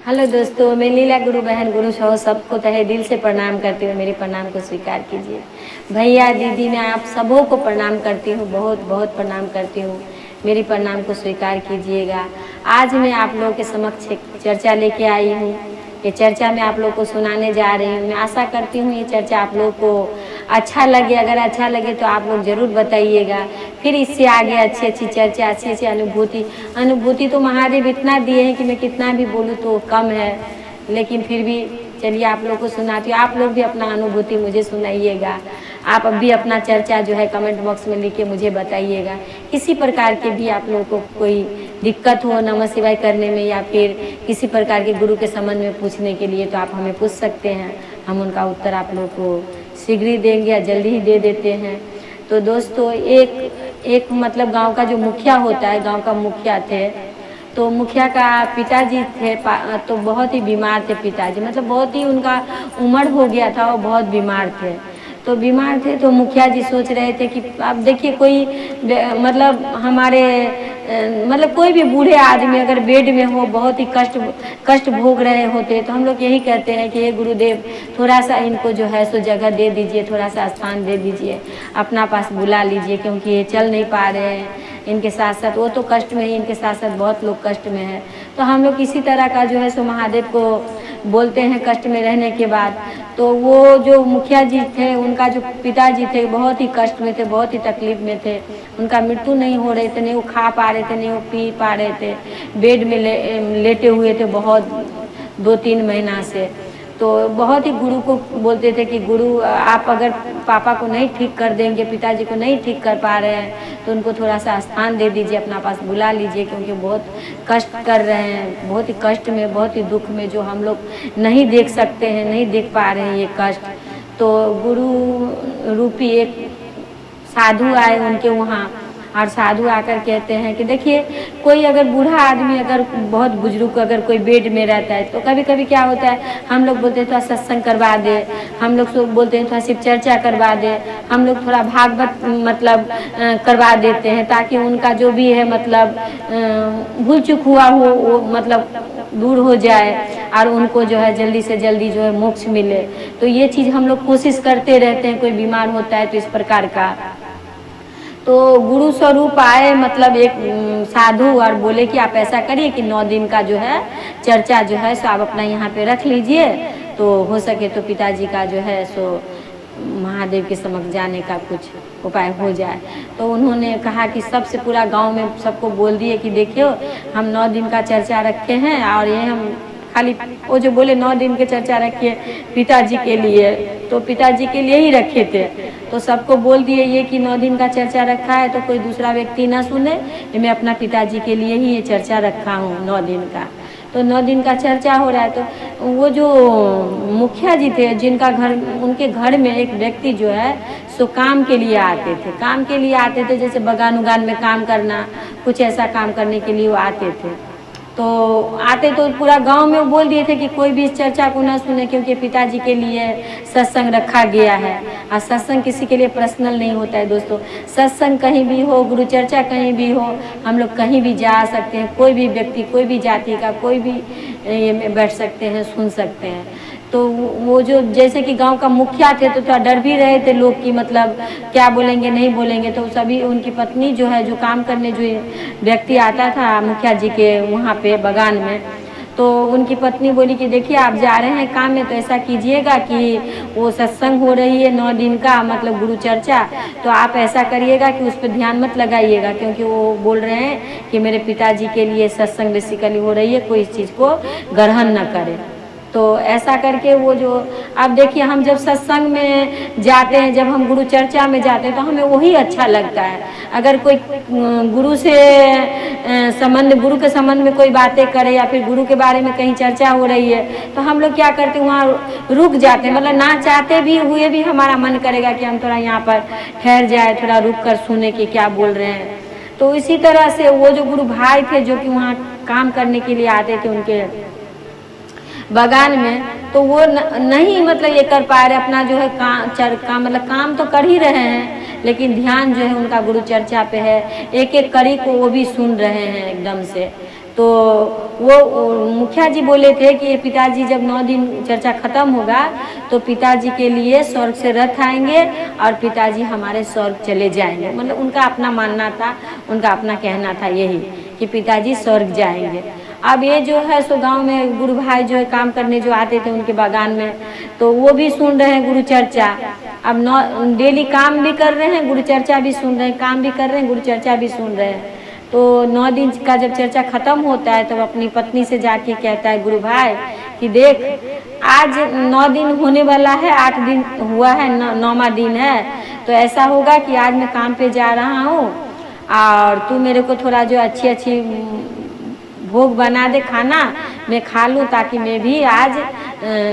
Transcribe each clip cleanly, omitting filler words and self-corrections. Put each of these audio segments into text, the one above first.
Hello दोस्तों, मैं लीला गुरु बहन गुरु सहो सबको तहे दिल से प्रणाम करती हूँ। मेरे प्रणाम को स्वीकार कीजिए। भैया दीदी, मैं आप सबों को प्रणाम करती हूँ, बहुत बहुत प्रणाम करती हूँ। मेरी प्रणाम को स्वीकार कीजिएगा। आज मैं आप लोगों के समक्ष एक चर्चा लेके आई हूँ। ये चर्चा मैं आप लोग को सुनाने जा रही हूँ। मैं आशा करती हूँ ये चर्चा आप लोग को अच्छा लगे। अगर अच्छा लगे तो आप लोग ज़रूर बताइएगा। फिर इससे आगे अच्छी अच्छी चर्चा, अच्छी अच्छी अनुभूति तो महादेव इतना दिए हैं कि मैं कितना भी बोलूँ तो कम है। लेकिन फिर भी चलिए आप लोग को सुनाती हूँ। आप लोग भी अपना अनुभूति मुझे सुनाइएगा। आप भी अपना चर्चा जो है कमेंट बॉक्स में लिख के मुझे बताइएगा। किसी प्रकार के भी आप लोगों को कोई दिक्कत हो नमः शिवाय करने में या फिर किसी प्रकार के गुरु के संबंध में पूछने के लिए तो आप हमें पूछ सकते हैं। हम उनका उत्तर आप लोग को शीघ्र ही देंगे या जल्दी ही दे देते हैं। तो दोस्तों, एक मतलब गांव का जो मुखिया होता है, गांव का मुखिया थे, तो मुखिया का पिताजी थे तो बहुत ही बीमार थे पिताजी। मतलब बहुत ही उनका उम्र हो गया था और बहुत बीमार थे। तो बीमार थे तो मुखिया जी सोच रहे थे कि अब देखिए कोई मतलब हमारे मतलब कोई भी बूढ़े आदमी अगर बेड में हो, बहुत ही कष्ट भोग रहे होते, तो हम लोग यही कहते हैं कि हे गुरुदेव, थोड़ा सा इनको जो है सो जगह दे दीजिए, थोड़ा सा स्थान दे दीजिए, अपना पास बुला लीजिए, क्योंकि ये चल नहीं पा रहे हैं। इनके साथ साथ वो तो कष्ट में ही, इनके साथ साथ बहुत लोग कष्ट में हैं। तो हम लोग इसी तरह का जो है सो महादेव को बोलते हैं कष्ट में रहने के बाद। तो वो जो मुखिया जी थे, उनका जो पिताजी थे, बहुत ही कष्ट में थे, बहुत ही तकलीफ में थे। उनका मृत्यु नहीं हो रहे थे, नहीं वो खा पा रहे थे, नहीं वो पी पा रहे थे। बेड में लेटे हुए थे बहुत 2-3 महीना से। तो बहुत ही गुरु को बोलते थे कि गुरु, आप अगर पापा को नहीं ठीक कर देंगे, पिताजी को नहीं ठीक कर पा रहे हैं, तो उनको थोड़ा सा स्थान दे दीजिए, अपना पास बुला लीजिए, क्योंकि बहुत कष्ट कर रहे हैं, बहुत ही कष्ट में, बहुत ही दुख में, जो हम लोग नहीं देख सकते हैं, नहीं देख पा रहे हैं ये कष्ट। तो गुरु रूपी एक साधु आए उनके वहाँ, और साधु आकर कहते हैं कि देखिए, कोई अगर बूढ़ा आदमी, अगर बहुत बुजुर्ग अगर कोई बेड में रहता है, तो कभी कभी क्या होता है, हम लोग बोलते हैं थोड़ा सत्संग करवा दे, हम लोग बोलते हैं थोड़ा शिव चर्चा करवा दे, हम लोग थोड़ा भागवत मतलब करवा देते हैं, ताकि उनका जो भी है मतलब भूल चूक हुआ हो वो मतलब दूर हो जाए और उनको जो है जल्दी से जल्दी जो है मोक्ष मिले। तो ये चीज़ हम लोग कोशिश करते रहते हैं। कोई बीमार होता है तो इस प्रकार का। तो गुरु स्वरूप आए मतलब एक साधु, और बोले कि आप ऐसा करिए कि 9 दिन का जो है चर्चा जो है सो आप अपना यहाँ पे रख लीजिए, तो हो सके तो पिताजी का जो है सो महादेव के समक्ष जाने का कुछ उपाय हो जाए। तो उन्होंने कहा कि सबसे पूरा गांव में सबको बोल दिए कि देखियो, हम 9 दिन का चर्चा रखे हैं, और ये हम खाली वो जो बोले 9 दिन के चर्चा रखिए पिताजी के लिए, तो पिताजी के लिए ही रखे थे। तो सबको बोल दिए ये कि 9 दिन का चर्चा रखा है, तो कोई दूसरा व्यक्ति ना सुने, मैं अपना पिताजी के लिए ही ये चर्चा रखा हूँ 9 दिन का। तो 9 दिन का चर्चा हो रहा है। तो वो जो मुखिया जी थे, जिनका घर, उनके घर में एक व्यक्ति जो है सो काम के लिए आते थे, काम के लिए आते थे, जैसे बगान उगान में काम करना, कुछ ऐसा काम करने के लिए वो आते थे। तो आते तो पूरा गांव में बोल दिए थे कि कोई भी इस चर्चा को ना सुने, क्योंकि पिताजी के लिए सत्संग रखा गया है। और सत्संग किसी के लिए पर्सनल नहीं होता है दोस्तों। सत्संग कहीं भी हो, गुरु चर्चा कहीं भी हो, हम लोग कहीं भी जा सकते हैं। कोई भी व्यक्ति, कोई भी जाति का, कोई भी ये में बैठ सकते हैं, सुन सकते हैं। तो वो जो जैसे कि गांव का मुखिया थे, तो थोड़ा डर भी रहे थे लोग कि मतलब क्या बोलेंगे, नहीं बोलेंगे। तो सभी उनकी पत्नी जो है, जो काम करने जो व्यक्ति आता था मुखिया जी के वहाँ पे बगान में, तो उनकी पत्नी बोली कि देखिए, आप जा रहे हैं काम में, तो ऐसा कीजिएगा कि वो सत्संग हो रही है 9 दिन का मतलब गुरु चर्चा, तो आप ऐसा करिएगा कि उस पर ध्यान मत लगाइएगा, क्योंकि वो बोल रहे हैं कि मेरे पिताजी के लिए सत्संग बेसिकली हो रही है, कोई इस चीज़ को ग्रहण न करे। तो ऐसा करके वो जो, अब देखिए, हम जब सत्संग में जाते हैं, जब हम गुरु चर्चा में जाते हैं, तो हमें वही अच्छा लगता है। अगर कोई गुरु से संबंध, गुरु के संबंध में कोई बातें करे, या फिर गुरु के बारे में कहीं चर्चा हो रही है, तो हम लोग क्या करते हैं, वहाँ रुक जाते हैं। मतलब ना चाहते भी हुए भी हमारा मन करेगा कि हम थोड़ा यहाँ पर ठहर जाए, थोड़ा रुक कर सुने कि क्या बोल रहे हैं। तो इसी तरह से वो जो गुरु भाई थे, जो कि वहाँ काम करने के लिए आते थे उनके बगान में, तो वो नहीं मतलब ये कर पा रहे अपना जो है काम मतलब काम तो कर ही रहे हैं, लेकिन ध्यान जो है उनका गुरु चर्चा पे है। एक एक कड़ी को वो भी सुन रहे हैं एकदम से। तो वो मुखिया जी बोले थे कि ये पिताजी जब 9 दिन चर्चा खत्म होगा तो पिताजी के लिए स्वर्ग से रथ आएंगे और पिताजी हमारे स्वर्ग चले जाएंगे। मतलब उनका अपना मानना था, उनका अपना कहना था यही कि पिताजी स्वर्ग जाएंगे। अब ये जो है सो गांव में गुरु भाई जो है काम करने जो आते थे उनके बागान में, तो वो भी सुन रहे हैं गुरु चर्चा। अब डेली काम भी कर रहे हैं, गुरु चर्चा भी सुन रहे हैं, काम भी कर रहे हैं, गुरु चर्चा भी सुन रहे हैं। तो 9 दिन का जब चर्चा खत्म होता है तब अपनी पत्नी से जाके कहता है गुरु भाई कि देख आज 9 दिन होने वाला है, 8 दिन हुआ है, 9वां दिन है, तो ऐसा होगा कि आज मैं काम पे जा रहा हूँ और तू मेरे को थोड़ा जो अच्छी अच्छी भोग बना दे, खाना मैं खा लूँ ताकि मैं भी आज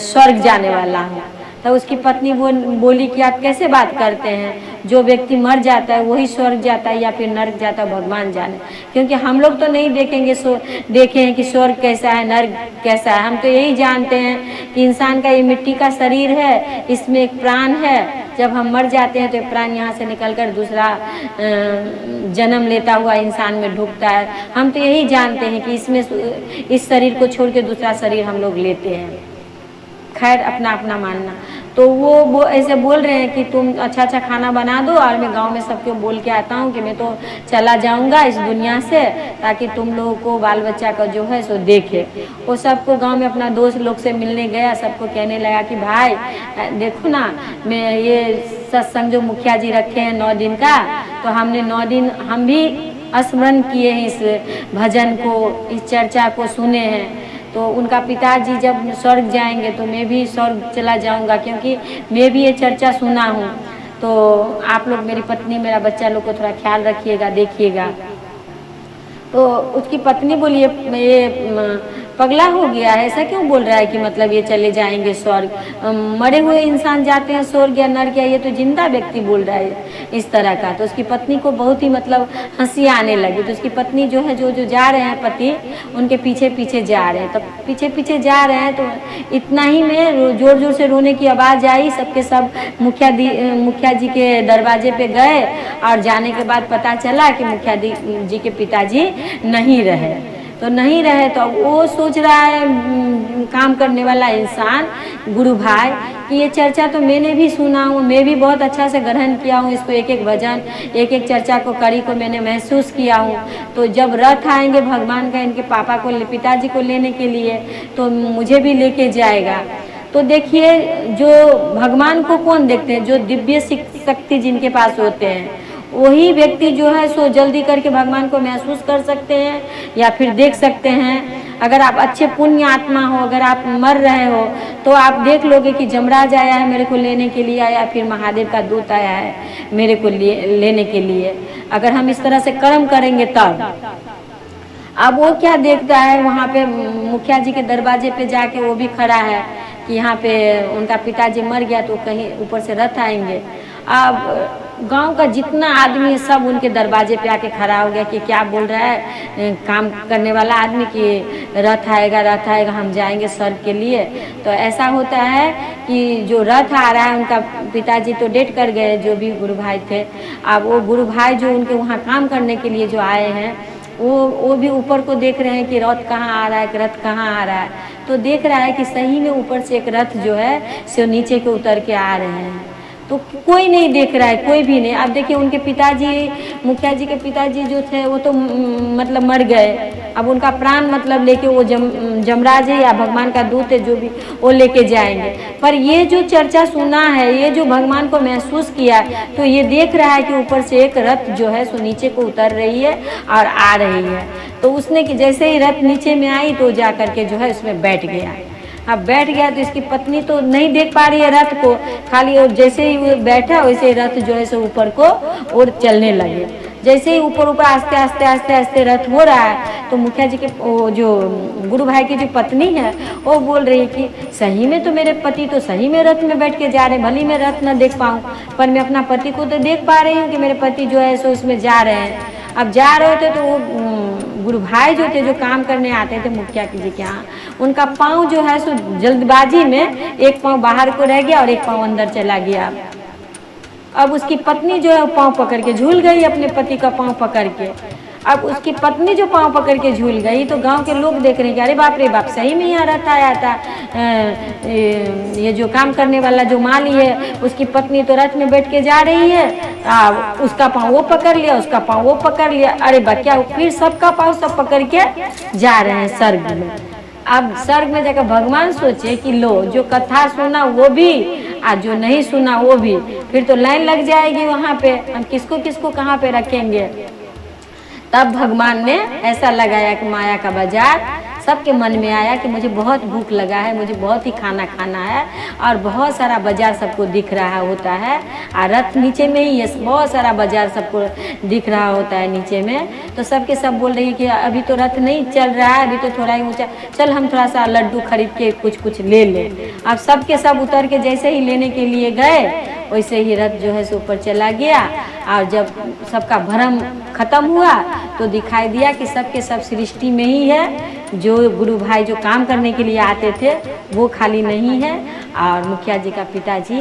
स्वर्ग जाने वाला हूँ। तो उसकी पत्नी बोली कि आप कैसे बात करते हैं, जो व्यक्ति मर जाता है वही स्वर्ग जाता है या फिर नर्क जाता है, भगवान जाने, क्योंकि हम लोग तो नहीं देखे हैं कि स्वर्ग कैसा है, नर्क कैसा है। हम तो यही जानते हैं कि इंसान का ये मिट्टी का शरीर है, इसमें एक प्राण है, जब हम मर जाते हैं तो प्राण यहाँ से निकलकर दूसरा जन्म लेता हुआ इंसान में ढुकता है। हम तो यही जानते हैं कि इसमें इस शरीर को छोड़ के दूसरा शरीर हम लोग लेते हैं। खैर अपना अपना मानना। तो वो ऐसे बोल रहे हैं कि तुम अच्छा अच्छा खाना बना दो और मैं गांव में सबको बोल के आता हूँ कि मैं तो चला जाऊँगा इस दुनिया से, ताकि तुम लोगों को बाल बच्चा का जो है सो देखे। वो सबको गांव में अपना दोस्त लोग से मिलने गया, सबको कहने लगा कि भाई देखो ना, मैं ये सत्संग जो मुखिया जी रखे हैं 9 दिन का, तो हमने 9 दिन हम भी स्मरण किए हैं, इस भजन को, इस चर्चा को सुने हैं। तो उनका पिताजी जब स्वर्ग जाएंगे तो मैं भी स्वर्ग चला जाऊंगा, क्योंकि मैं भी ये चर्चा सुना हूँ। तो आप लोग, मेरी पत्नी, मेरा बच्चा लोग को थोड़ा ख्याल रखिएगा, देखिएगा। तो उसकी पत्नी बोली ये पगला हो गया है, ऐसा क्यों बोल रहा है कि मतलब ये चले जाएंगे स्वर्ग, मरे हुए इंसान जाते हैं स्वर्ग या नर्क, या ये तो जिंदा व्यक्ति बोल रहा है इस तरह का। तो उसकी पत्नी को बहुत ही मतलब हंसी आने लगी। तो उसकी पत्नी जो है, जो जा रहे हैं पति, उनके पीछे पीछे जा रहे हैं। तो पीछे पीछे जा रहे हैं तो इतना ही में जोर जोर से रोने की आवाज़ आई। सबके सब मुखिया जी के दरवाजे पे गए और जाने के बाद पता चला कि मुखिया जी के पिताजी नहीं रहे। तो नहीं रहे तो वो सोच रहा है काम करने वाला इंसान, गुरु भाई, कि ये चर्चा तो मैंने भी सुना हूँ, मैं भी बहुत अच्छा से ग्रहण किया हूँ इसको, एक एक भजन, एक एक चर्चा को, कड़ी को मैंने महसूस किया हूँ। तो जब रथ आएंगे भगवान का इनके पापा को, पिताजी को लेने के लिए, तो मुझे भी लेके जाएगा। तो देखिए, जो भगवान को कौन देखते हैं, जो दिव्य शक्ति जिनके पास होते हैं, वही व्यक्ति जो है सो जल्दी करके भगवान को महसूस कर सकते हैं या फिर देख सकते हैं। अगर आप अच्छे पुण्य आत्मा हो, अगर आप मर रहे हो, तो आप देख लोगे कि जमराज आया है मेरे को लेने के लिए, या फिर महादेव का दूत आया है मेरे को लेने के लिए। अगर हम इस तरह से कर्म करेंगे तब। अब वो क्या देखता है, वहाँ पे मुखिया जी के दरवाजे पे जाके वो भी खड़ा है कि यहाँ पे उनका पिताजी मर गया तो कहीं ऊपर से रथ आएंगे। अब गांव का जितना आदमी है सब उनके दरवाजे पे आके खड़ा हो गया कि क्या बोल रहा है काम करने वाला आदमी, कि रथ आएगा, रथ आएगा, हम जाएंगे स्वर्ग के लिए। तो ऐसा होता है कि जो रथ आ रहा है, उनका पिताजी तो डेट कर गए, जो भी गुरु भाई थे। अब वो गुरु भाई जो उनके वहाँ काम करने के लिए जो आए हैं, वो भी ऊपर को देख रहे हैं कि रथ कहाँ आ रहा है, कि रथ कहाँ आ रहा है। तो देख रहा है कि सही में ऊपर से एक रथ जो है सो नीचे के उतर के आ रहे हैं। तो कोई नहीं देख रहा है, कोई भी नहीं। अब देखिए, उनके पिताजी, मुखिया जी के पिताजी जो थे वो तो मतलब मर गए। अब उनका प्राण मतलब लेके वो जमराज है या भगवान का दूत है, जो भी, वो लेके जाएंगे। पर ये जो चर्चा सुना है, ये जो भगवान को महसूस किया, तो ये देख रहा है कि ऊपर से एक रथ जो है सो नीचे को उतर रही है और आ रही है। तो उसने कि जैसे ही रथ नीचे में आई तो जा करके जो है उसमें बैठ गया। अब बैठ गया तो इसकी पत्नी तो नहीं देख पा रही है रथ को, खाली जैसे ही वो बैठा वैसे ही रथ जो है सो ऊपर को और चलने लगे। जैसे ही ऊपर ऊपर आस्ते आस्ते आस्ते आस्ते रथ हो रहा है, तो मुखिया जी के जो गुरु भाई की जो पत्नी है वो बोल रही है कि सही में तो मेरे पति तो सही में रथ में बैठ के जा रहे हैं, भली मैं रथ न देख पाऊँ, पर मैं अपना पति को तो देख पा रही हूँ कि मेरे पति जो है सो उसमें जा रहे हैं। अब जा रहे थे तो वो गुरु भाई जो थे, जो काम करने आते थे मुखिया जी के यहाँ, उनका पाँव जो है सो जल्दबाजी में एक पाँव बाहर को रह गया और एक पाँव अंदर चला गया। अब उसकी पत्नी जो है पाँव पकड़ के झूल गई, अपने पति का पाँव पकड़ के। अब उसकी पत्नी जो पाँव पकड़ के झूल गई तो गांव के लोग देख रहे हैं कि अरे बाप सही में यहाँ रथ आया था। ये जो काम करने वाला जो माली है उसकी पत्नी तो रथ में बैठ के जा रही है, उसका पाँव वो पकड़ लिया, उसका पाँव वो पकड़ लिया, अरे क्या फिर सबका पाँव सब पकड़ के जा रहे हैं स्वर्ग में। अब स्वर्ग में जाकर भगवान सोचे कि लो जो कथा सुना वो भी आज जो नहीं सुना वो भी, फिर तो लाइन लग जाएगी वहाँ पे, हम किसको किसको कहाँ पे रखेंगे। तब भगवान ने ऐसा लगाया कि माया का बाजार सबके मन में आया कि मुझे बहुत भूख लगा है, मुझे बहुत ही खाना खाना है, और बहुत सारा बाजार सबको दिख रहा होता है, और रथ नीचे में ही बहुत सारा बाजार सबको दिख रहा होता है नीचे में। तो सबके सब बोल रही है कि अभी तो रथ नहीं चल रहा है, अभी तो थोड़ा ही ऊँचा, चल हम थोड़ा सा लड्डू खरीद के कुछ ले लें। अब सबके सब उतर के जैसे ही लेने के लिए गए वैसे ही रथ जो है सो ऊपर चला गया, और जब सबका भ्रम खत्म हुआ तो दिखाई दिया कि सबके सब सृष्टि में ही है, जो गुरु भाई जो काम करने के लिए आते थे वो खाली नहीं है, और मुखिया जी का पिताजी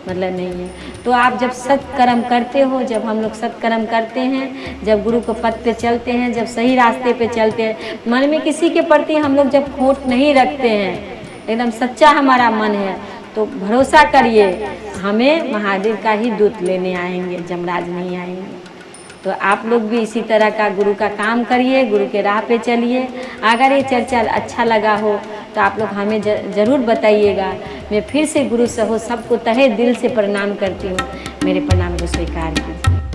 मतलब नहीं है। तो आप जब सत्कर्म करते हो, जब हम लोग सत्कर्म करते हैं, जब गुरु को पथ पे चलते हैं, जब सही रास्ते पे चलते हैं, मन में किसी के प्रति हम लोग जब खोट नहीं रखते हैं, एकदम सच्चा हमारा मन है, तो भरोसा करिए हमें महादेव का ही दूत लेने आएंगे, जमराज नहीं आएंगे। तो आप लोग भी इसी तरह का गुरु का काम करिए, गुरु के राह पे चलिए। अगर ये चर्चा अच्छा लगा हो तो आप लोग हमें ज़रूर बताइएगा। मैं फिर से गुरु सहो सबको तहे दिल से प्रणाम करती हूँ, मेरे प्रणाम को स्वीकार कीजिए।